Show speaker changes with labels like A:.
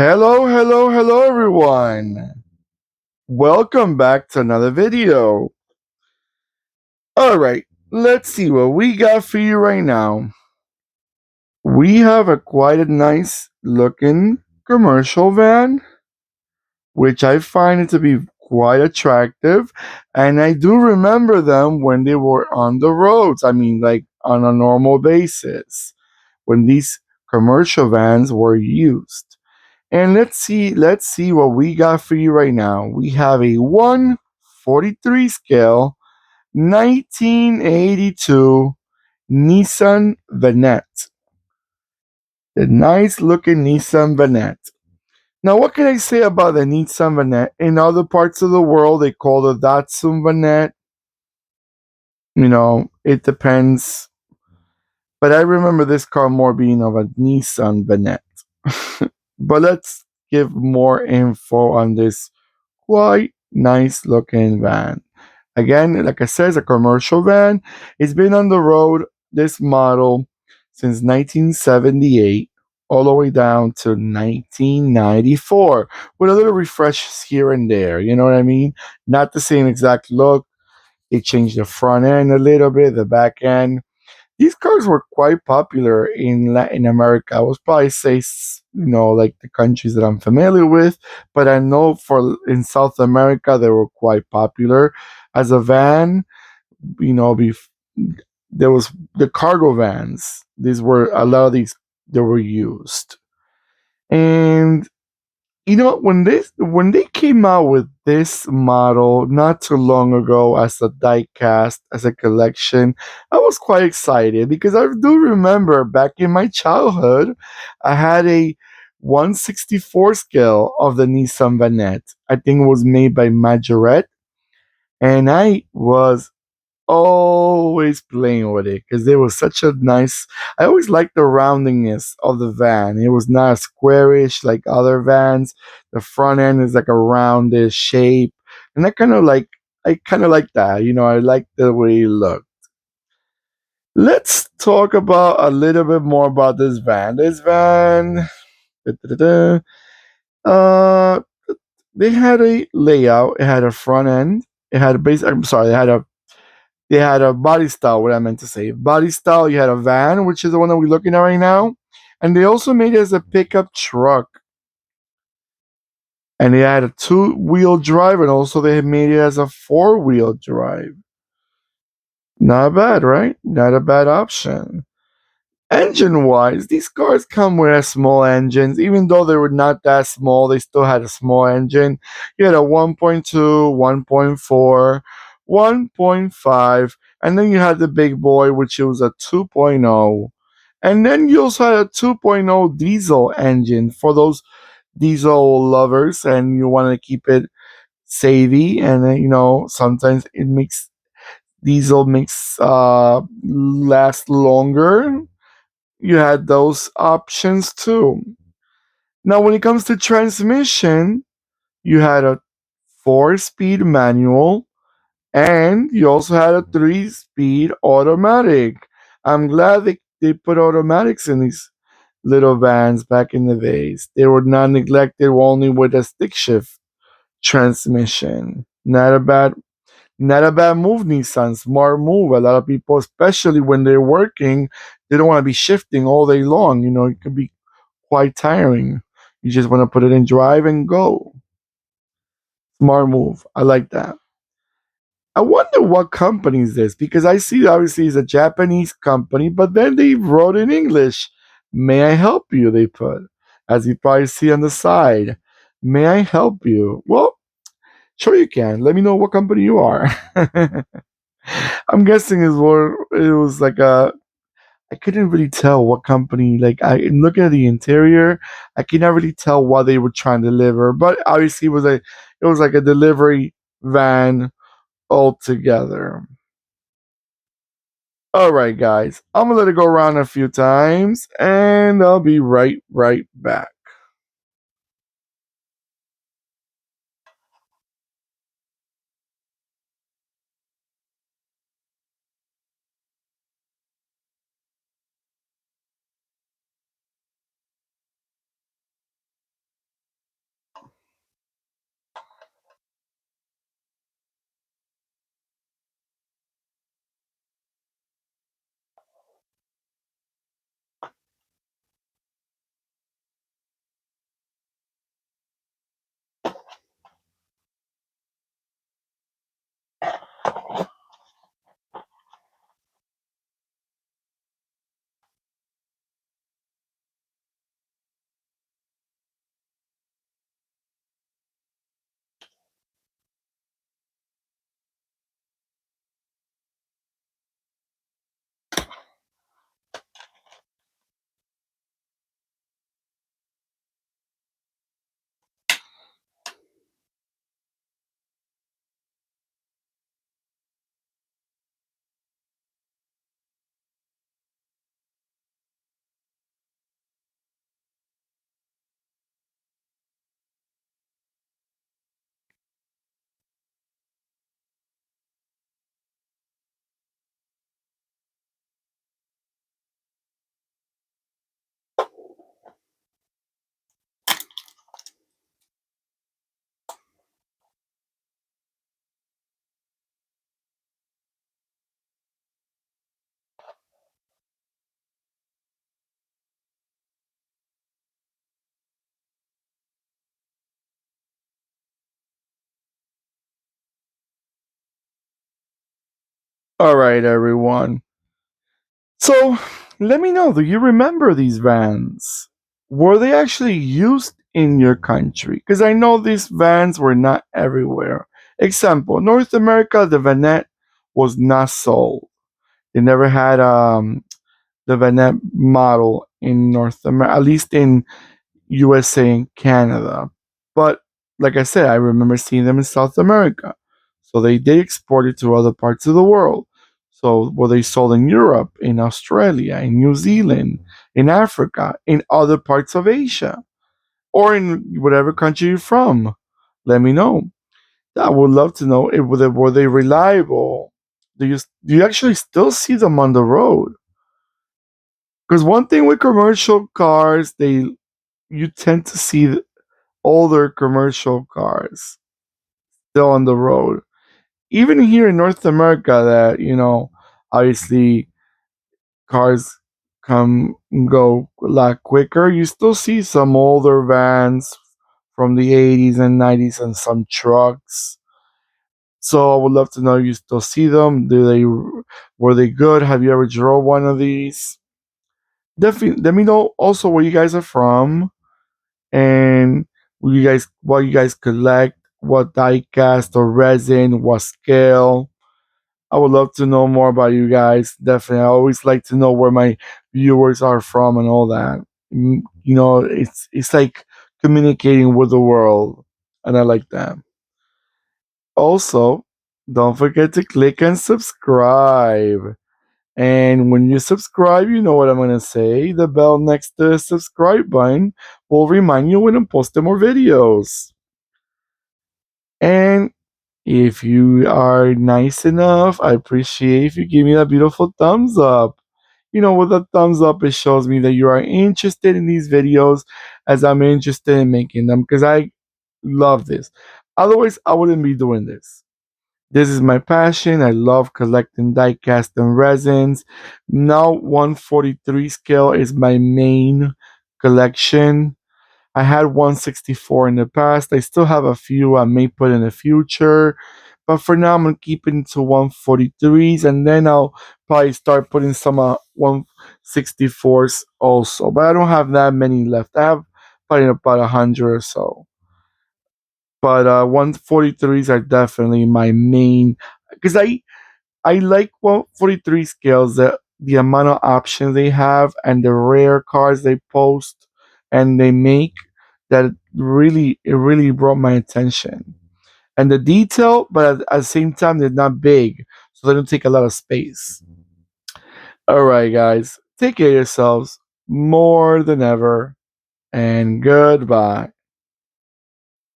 A: Hello, hello, hello, everyone. Welcome back to another video. All right, let's see what we got for you right now. We have a quite a nice looking commercial van, which I find it to be quite attractive. And I do remember them when they were on the roads. I mean, like on a normal basis, when these commercial vans were used. And let's see what we got for you right now. We have a 143 scale 1982 Nissan Vanette. The nice looking Nissan Vanette. Now, what can I say about the Nissan Vanette? In other parts of the world, they call the Datsun Vanette. It depends. But I remember this car more being of a Nissan Vanette. But let's give more info on this quite nice looking van. Again, like I said, it's a commercial van. It's been on the road, this model, since 1978, all the way down to 1994, with a little refreshes here and there. You know what I mean? Not the same exact look. They changed the front end a little bit, the back end. These cars were quite popular in Latin America. I would probably say, like the countries that I'm familiar with, but I know for in South America they were quite popular as a van. You know, there was the cargo vans. These were a lot of these they were used, and when they came out with this model not too long ago as a diecast, as a collection, I was quite excited because I do remember back in my childhood, I had a 164 scale of the Nissan Vanette. I think it was made by Majorette, and I was always playing with it because it was such a nice. I always liked the roundingness of the van. It was not squarish like other vans. The front end is like a rounded shape, and I kind of like that. I like the way it looked. Let's talk about a little bit more about this van. This van, da-da-da-da, uh, they had a layout. It had a front end. It had a base. I'm sorry. They had a body style, what I meant to say. Body style, you had a van, which is the one that we're looking at right now. And they also made it as a pickup truck. And they had a two-wheel drive, and also they had made it as a four-wheel drive. Not bad, right? Not a bad option. Engine-wise, these cars come with a small engines. Even though they were not that small, they still had a small engine. You had a 1.2, 1.4, 1.5, and then you had the big boy, which was a 2.0. And then you also had a 2.0 diesel engine for those diesel lovers, and you want to keep it savvy. And then, sometimes diesel makes last longer. You had those options too. Now, when it comes to transmission, you had a four-speed manual, and you also had a three-speed automatic. I'm glad they put automatics in these little vans back in the days. They were not neglected only with a stick shift transmission. Not a bad move, Nissan. Smart move. A lot of people, especially when they're working, they don't want to be shifting all day long. It could be quite tiring. You just want to put it in drive and go. Smart move. I like that. I wonder what company is this because I see obviously it's a Japanese company, but then they wrote in English. May I help you? They put, as you probably see on the side. May I help you? Well, sure you can. Let me know what company you are. I'm guessing it was like a. I couldn't really tell what company. Like I looking at the interior, I cannot really tell what they were trying to deliver. But obviously, it was like a delivery van altogether. All right, guys, I'm gonna let it go around a few times, and I'll be right back. All right, everyone. So let me know, do you remember these vans? Were they actually used in your country? Because I know these vans were not everywhere. Example, North America, the Vanette was not sold. They never had the Vanette model in North America, at least in USA and Canada. But like I said, I remember seeing them in South America. So they did export it to other parts of the world. So were they sold in Europe, in Australia, in New Zealand, in Africa, in other parts of Asia, or in whatever country you're from? Let me know. I would love to know if were they reliable. Do you actually still see them on the road? Because one thing with commercial cars, they you tend to see older commercial cars still on the road. Even here in North America, that obviously cars come and go a lot quicker. You still see some older vans from the 80s and 90s and some trucks. So I would love to know if you still see them. Do they were they good? Have you ever drove one of these? Definitely let me know also where you guys are from and what you guys collect, what diecast or resin, what scale. I would love to know more about you guys. Definitely, I always like to know where my viewers are from and all that. It's like communicating with the world, and I like that. Also, don't forget to click and subscribe. And when you subscribe, you know what I'm gonna say. The bell next to the subscribe button will remind you when I'm posting more videos. And if you are nice enough, I appreciate if you give me that beautiful thumbs up. With a thumbs up, it shows me that you are interested in these videos as I'm interested in making them because I love this. Otherwise, I wouldn't be doing this. This is my passion. I love collecting diecast and resins. Now 143 scale is my main collection. I had 164 in the past. I still have a few I may put in the future. But for now, I'm going to keep it to 143s and then I'll probably start putting some 164s also. But I don't have that many left. I have probably about 100 or so. But 143s are definitely my main because I like 143 scales, the amount of options they have and the rare cards they post and they make that it really brought my attention. And the detail, but at the same time they're not big, so they don't take a lot of space. All right, guys, take care of yourselves more than ever, and goodbye.